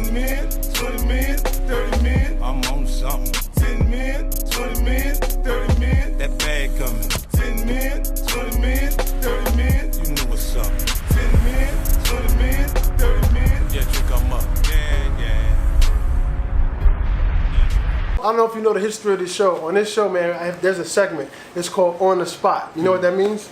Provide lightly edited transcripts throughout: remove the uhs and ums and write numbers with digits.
10 men, 20 men, 30 men. I'm on something. 10 men, 20 men, 30 men. That bag coming. 10 men, 20 men, 30 men. You know what's up. 10 men, 20 men, 30 men. Yeah, you come up. Yeah. I don't know if you know the history of this show. On this show, man, there's a segment. It's called On the Spot. You know what that means?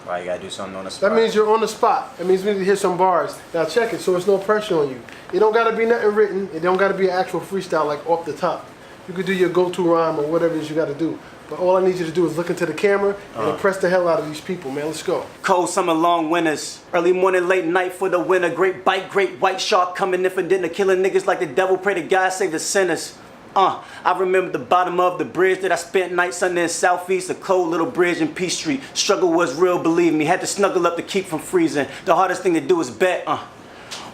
Right, you gotta do something on the spot. That means you're on the spot. That means we need to hear some bars. Now check it, so there's no pressure on you. It don't gotta be nothing written. It don't gotta be an actual freestyle like off the top. You could do your go-to rhyme or whatever it is you gotta do. But all I need you to do is look into the camera and impress the hell out of these people, man. Let's go. Cold summer, long winters. Early morning, late night for the winter. Great bite, great white shark coming in for dinner. Killing niggas like the devil. Pray to God save the sinners. I remember the bottom of the bridge that I spent nights under in Southeast, a cold little bridge in Peace Street. Struggle was real, believe me. Had to snuggle up to keep from freezing. The hardest thing to do is bet.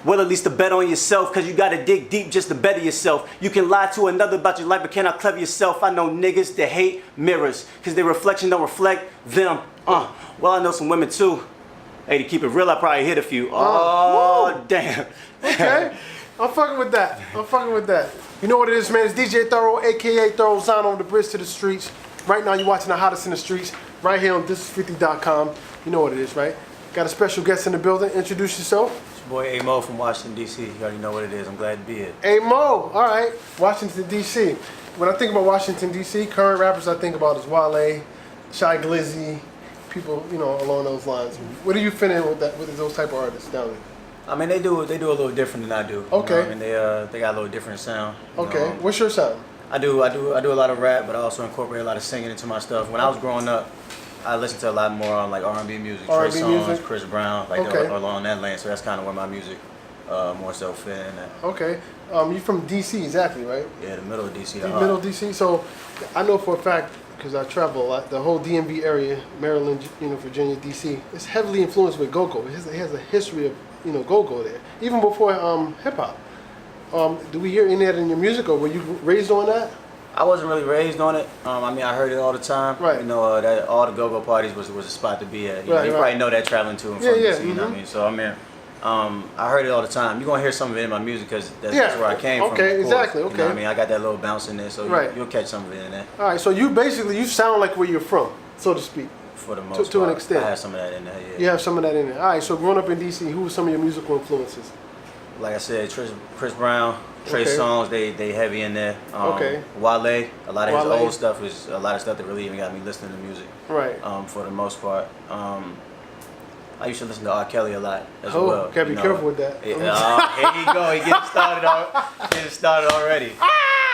Well, at least to bet on yourself, cause you gotta dig deep just to better yourself. You can lie to another about your life, but cannot clever yourself. I know niggas that hate mirrors, cause their reflection don't reflect them. Well, I know some women too. Hey, to keep it real, I probably hit a few. Oh, damn. Okay, I'm fucking with that. You know what it is, man? It's DJ Thorough, aka Thorough Zano, on the bridge to the streets. Right now, you're watching the hottest in the streets, right here on thisis50.com. You know what it is, right? Got a special guest in the building. Introduce yourself. It's your boy Ayye from Washington, D.C. You already know what it is. I'm glad to be here. Ayye, all right. Washington, D.C. When I think about Washington, D.C., current rappers I think about is Wale, Shy Glizzy, people, you know, along those lines. What do you fit in with that, with those type of artists down there? I mean, they do a little different than I do. Okay. You know? I mean, they got a little different sound. Okay. What's your sound? I do a lot of rap, but I also incorporate a lot of singing into my stuff. When I was growing up, I listened to a lot more on like R&B music, Trey Songz, Chris Brown, like along that lane. So that's kind of where my music more so fit in. Okay. You from DC, exactly, right? Yeah, the middle of DC. The middle of DC. So I know for a fact, because I travel a lot, the whole DMV area, Maryland, Virginia, DC, it's heavily influenced with go-go. It has a history of go-go there, even before hip hop. Do we hear any of that in your music, or were you raised on that? I wasn't really raised on it. I mean, I heard it all the time. Right. You know, that all the go-go parties was a spot to be at. You probably know that traveling to and from DC. You know what I mean? So I mean, I heard it all the time. You're gonna hear some of it in my music because that's where I came from. Okay, exactly. Okay. You know what I mean? I got that little bounce in there, so you'll catch some of it in there. All right. So you sound like where you're from, so to speak. For the most part, to an extent. I have some of that in there. Yeah. You have some of that in there. All right. So growing up in DC, who were some of your musical influences? Like I said, Chris Brown, Trey Songz, they heavy in there. Wale, a lot of his old stuff is a lot of stuff that really even got me listening to music. Right. For the most part. I used to listen to R. Kelly a lot as well. Gotta be careful with that. Here you go. He getting started already.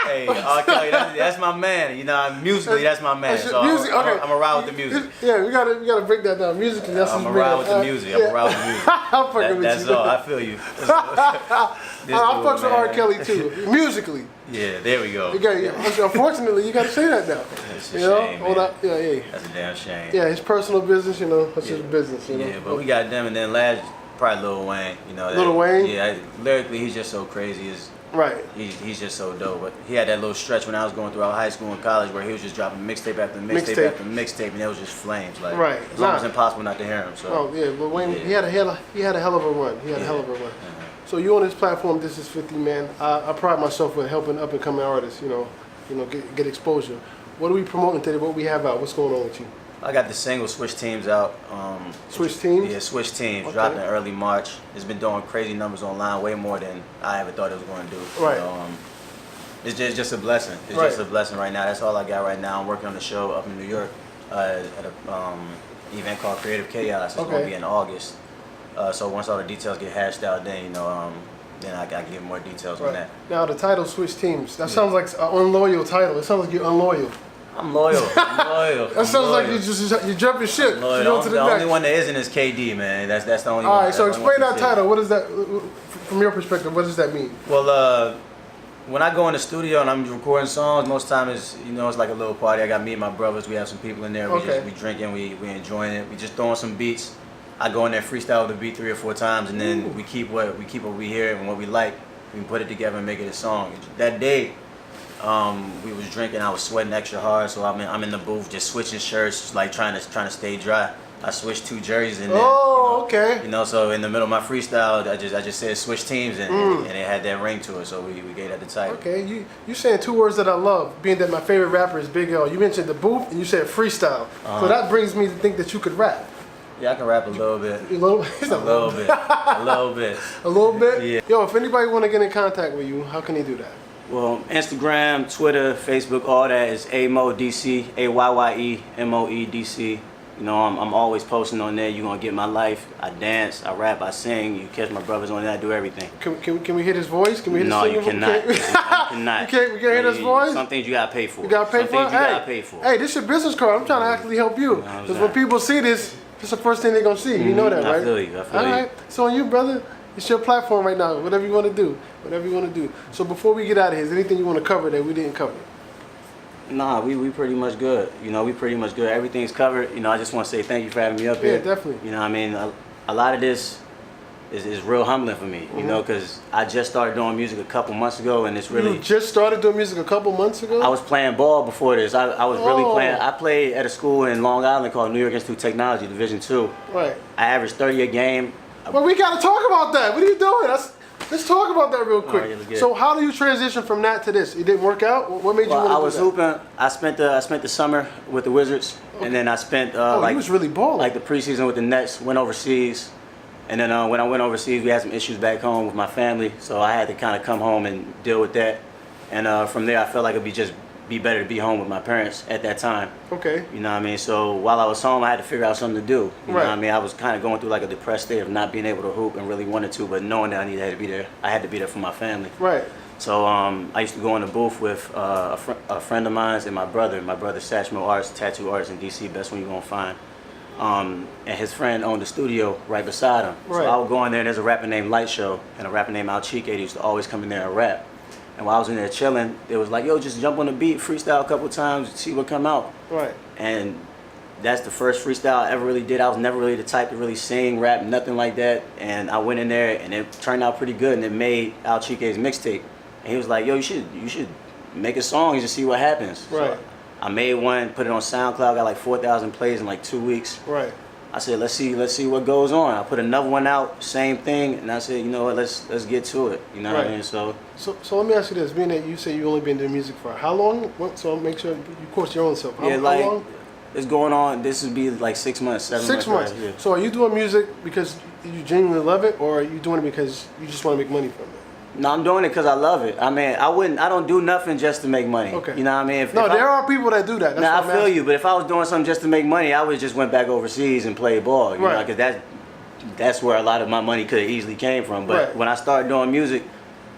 Hey, R. Kelly, that's my man. You know, musically, that's my man. So music, I'm gonna ride with the music. Yeah, we gotta break that down. Musically, that's I'm gonna ride with the music. I'm gonna ride with the music. I'm fucking with that's you. all. I feel you. I fucks with R. Kelly too, musically. Yeah, there we go. Unfortunately, you gotta say that now. It's a shame, man. Yeah. That's a damn shame. Yeah, his personal business, that's his business, Yeah, but we got them, and then last, probably Lil Wayne. Lil Wayne? Yeah, lyrically, he's just so crazy. Right. He's just so dope. But he had that little stretch when I was going throughout high school and college where he was just dropping mixtape after mixtape after mixtape, and it was just flames. Like, it's almost impossible not to hear him. So. Oh yeah, Lil Wayne, he had a hell of a run. So you on this platform, This Is 50, man. I pride myself with helping up and coming artists, get exposure. What are we promoting today? What we have out? What's going on with you? I got the single Switch Teams out. Switch Teams? Yeah, Switch Teams. Dropped in early March. It's been doing crazy numbers online, way more than I ever thought it was going to do. Right. It's just a blessing. It's just a blessing right now. That's all I got right now. I'm working on the show up in New York at an event called Creative Chaos. It's going to be in August. So once all the details get hashed out, then then I can give more details on that. Now the title Switch Teams. That sounds like an unloyal title. It sounds like you're unloyal. I'm loyal. That sounds like you're jumping ship. The only one that isn't is KD, man. That's the only one. All right, so explain that title. What is that, from your perspective? What does that mean? Well, when I go in the studio and I'm recording songs, most time it's like a little party. I got me and my brothers. We have some people in there. We drinking. We enjoying it. We just throwing some beats. I go in there freestyle with the beat 3 or 4 times, and then we keep what we hear and what we like. We put it together and make it a song. That day. We was drinking. I was sweating extra hard, so I'm in the booth just switching shirts, like trying to stay dry. I switched 2 jerseys in there. Oh, okay. You know, so in the middle of my freestyle, I just said switch teams, and it had that ring to it, so we gave that the title. Okay, you saying 2 words that I love, being that my favorite rapper is Big L. You mentioned the booth, and you said freestyle. So that brings me to think that you could rap. Yeah, I can rap a little bit. A little bit. A little bit. A little bit? Yeah. Yo, if anybody want to get in contact with you, how can they do that? Well, Instagram, Twitter, Facebook, all that is AYYEMOEDC, AYYEMOEDC. You know, I'm always posting on there. You're going to get my life. I dance, I rap, I sing. You catch my brothers on there, I do everything. Can we hear his voice? Can we hear his No, you singing? cannot. You cannot. We can't hear his voice? Some things you got to pay for. You got to pay for it? Some things you got to pay for. Hey, this is your business card. I'm trying to actually help you. Because when people see this, this is the first thing they're going to see. You know that, right? I feel you. All right. So on you, brother, it's your platform right now. Whatever you want to do. Whatever you want to do. So before we get out of here, is there anything you want to cover that we didn't cover? Nah, we pretty much good. You know, we pretty much good. Everything's covered. You know, I just want to say thank you for having me up here. Yeah, definitely. You know what I mean? A lot of this is real humbling for me, you know, because I just started doing music a couple months ago, and it's really... You just started doing music a couple months ago? I was playing ball before this. I was really playing... I played at a school in Long Island called New York Institute of Technology, Division II. Right. I averaged 30 a game. Well, we got to talk about that. What are you doing? Let's talk about that real quick. Right, so how do you transition from that to this? It didn't work out? What made you want to do that? I was hooping. I spent the summer with the Wizards, and then I spent you was really balling. like the preseason with the Nets, went overseas. And then when I went overseas, we had some issues back home with my family, so I had to kind of come home and deal with that. And from there, I felt like it'd be better to be home with my parents at that time. Okay. You know what I mean? So while I was home, I had to figure out something to do. You know Right. what I mean? I was kind of going through like a depressed state of not being able to hoop and really wanted to, but knowing that I had to be there. I had to be there for my family. Right. So I used to go in the booth with a friend of mine and my brother. My brother, Satchmo Arts, tattoo artist in DC, best one you're gonna find. And his friend owned the studio right beside him. Right. So I would go in there, and there's a rapper named Light Show and a rapper named Alchique. They used to always come in there and rap. And while I was in there chilling, it was like, yo, just jump on the beat, freestyle a couple times, see what come out. Right. And that's the first freestyle I ever really did. I was never really the type to really sing, rap, nothing like that. And I went in there, and it turned out pretty good, and it made Alchique's mixtape. And he was like, yo, you should make a song and just see what happens. Right. So I made one, put it on SoundCloud, got like 4,000 plays in like 2 weeks. Right. I said, let's see what goes on. I put another one out, same thing, and I said, you know what, let's get to it. You know what I mean? So let me ask you this: being that you say you only been doing music for how long? So I'll make sure you quote your own self. How long? It's going on. This would be like 6 months, 7 months. 6 months. Right? Yeah. So are you doing music because you genuinely love it, or are you doing it because you just want to make money from it? No, I'm doing it because I love it. I mean, I don't do nothing just to make money. Okay. You know what I mean? There are people that do that. That's Nah, what I feel you, but if I was doing something just to make money, I would just went back overseas and played ball. You know, because that's where a lot of my money could have easily came from. But when I started doing music,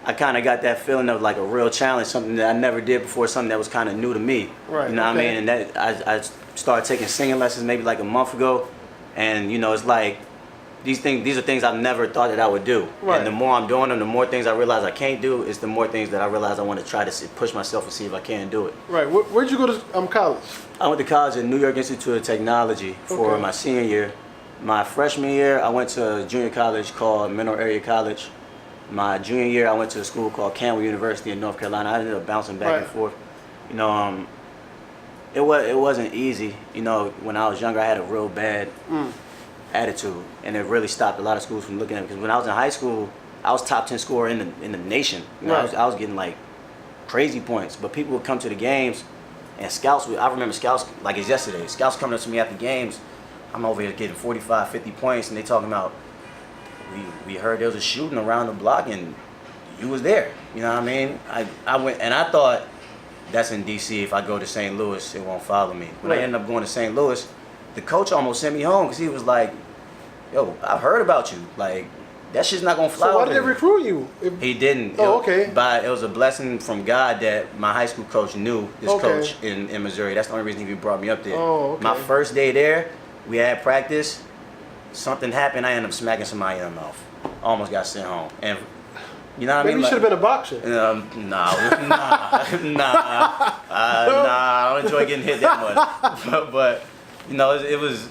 I kind of got that feeling of like a real challenge, something that I never did before, something that was kind of new to me. Right. You know what I mean? And that I started taking singing lessons maybe like a month ago, and you know, it's like these are things I've never thought that I would do. Right. And the more I'm doing them, the more things I realize I can't do. It's the more things that I realize I want to try to push myself and see if I can do it. Right. Where'd you go to college? I went to college at New York Institute of Technology for my senior year. My freshman year, I went to a junior college called Menor Area College. My junior year, I went to a school called Campbell University in North Carolina. I ended up bouncing back and forth. You know, it wasn't easy. You know, when I was younger, I had a real bad attitude, and it really stopped a lot of schools from looking at me. Because when I was in high school, I was top 10 scorer in the nation. You know, I was getting like crazy points. But people would come to the games, and scouts. I remember scouts like it's yesterday. Scouts coming up to me after games. I'm over here getting 45, 50 points, and they talking about we heard there was a shooting around the block, and you was there. You know what I mean? I went, and I thought that's in DC. If I go to St. Louis, it won't follow me. When I ended up going to St. Louis, the coach almost sent me home because he was like, yo, I've heard about you. Like, that shit's not going to fly. So why did they recruit you? He didn't. Oh, okay. But it was a blessing from God that my high school coach knew this coach in Missouri. That's the only reason he brought me up there. Oh, okay. My first day there, we had practice. Something happened. I ended up smacking somebody in the mouth. Almost got sent home. And you know what I mean? Maybe you should have been a boxer. Nah. I don't enjoy getting hit that much. But you know, it was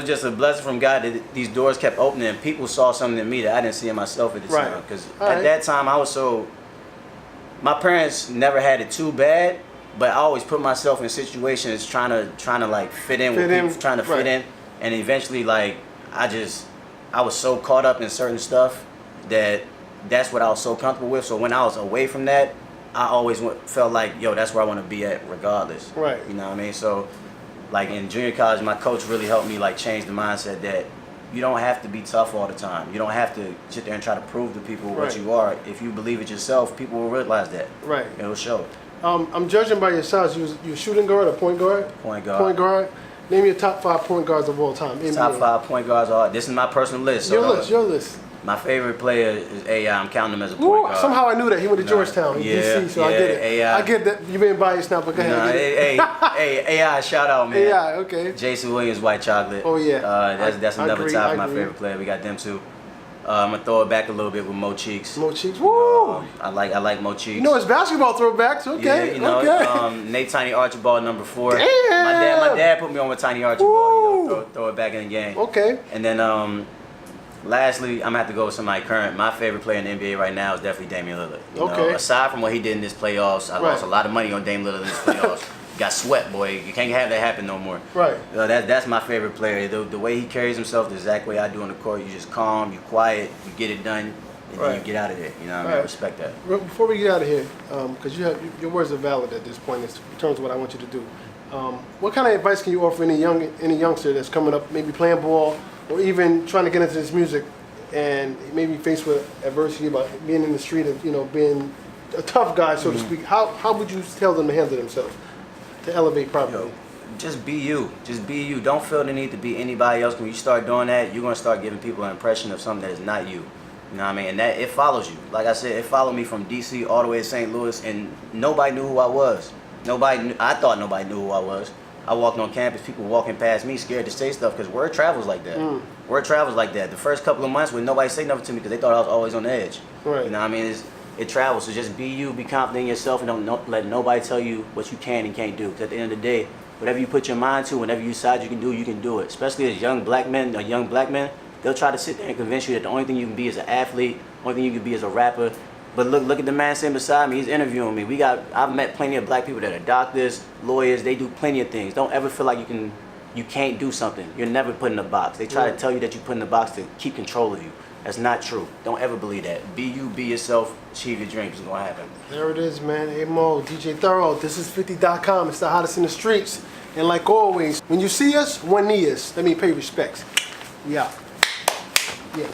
just a blessing from God that these doors kept opening, and people saw something in me that I didn't see in myself at the time. Because at that time, I was my parents never had it too bad, but I always put myself in situations trying to like fit in with people, trying to fit in. And eventually, like, I was so caught up in certain stuff that's what I was so comfortable with. So when I was away from that, I always felt like, yo, that's where I want to be at regardless. Right. You know what I mean? So, like, in junior college, my coach really helped me, like, change the mindset that you don't have to be tough all the time. You don't have to sit there and try to prove to people what you are. If you believe it yourself, people will realize that. Right. It will show. I'm judging by your size. You shooting guard or point guard? Point guard. Point guard. Name your top 5 point guards of all time. NBA. Top 5 point guards are. This is my personal list. So Your list. My favorite player is Ayye. I'm counting him as a point guard. Somehow I knew that he went to Georgetown in DC, so I get it. Ayye. I get that you've been biased now, but go ahead. Hey, Ayye, shout out, man. Ayye, okay. Jason Williams, White Chocolate. Oh yeah. That's another top of my favorite player. We got them two. I'm gonna throw it back a little bit with Mo Cheeks. Mo Cheeks, woo! I like Mo Cheeks. You know, it's basketball throwbacks. Okay, yeah, you know, okay. Nate Tiny Archibald, number 4. Damn! My dad put me on with Tiny Archibald. You know, throw it back in the game. Okay. And then lastly, I'm gonna have to go with somebody current. My favorite player in the NBA right now is definitely Damian Lillard. You know, aside from what he did in this playoffs, I lost a lot of money on Dame Lillard in this playoffs. Got swept, boy. You can't have that happen no more. Right. That's my favorite player. The way he carries himself, the exact way I do on the court. You just calm, you quiet, you get it done, and then you get out of there. You know what I mean? I respect that. Before we get out of here, because your words are valid at this point in terms of what I want you to do. What kind of advice can you offer any youngster that's coming up, maybe playing ball, or even trying to get into this music, and maybe faced with adversity about being in the street and being a tough guy, so to speak? How would you tell them to handle themselves to elevate properly? Yo, just be you. Just be you. Don't feel the need to be anybody else. When you start doing that, you're gonna start giving people an impression of something that is not you. You know what I mean? And that it follows you. Like I said, it followed me from DC all the way to St. Louis, and nobody knew who I was. I thought nobody knew who I was. I walked on campus, people walking past me scared to say stuff because word travels like that. Word travels like that. The first couple of months when nobody say nothing to me because they thought I was always on the edge. Right. You know what I mean? It travels, so just be you, be confident in yourself, and don't let nobody tell you what you can and can't do. Because at the end of the day, whatever you put your mind to, whenever you decide you can do it. Especially as young black men, they'll try to sit there and convince you that the only thing you can be is an athlete, only thing you can be is a rapper. But look at the man sitting beside me. He's interviewing me. I've met plenty of black people that are doctors, lawyers. They do plenty of things. Don't ever feel like you can't do something. You're never put in a box. They try to tell you that you put in a box to keep control of you. That's not true. Don't ever believe that. Be you, be yourself, achieve your dreams. It's gonna happen. There it is, man. Hey Mo, DJ Thorough, this is 50.com. It's the hottest in the streets. And like always, when you see us, one knee us. Let me pay respects. We out. Yeah.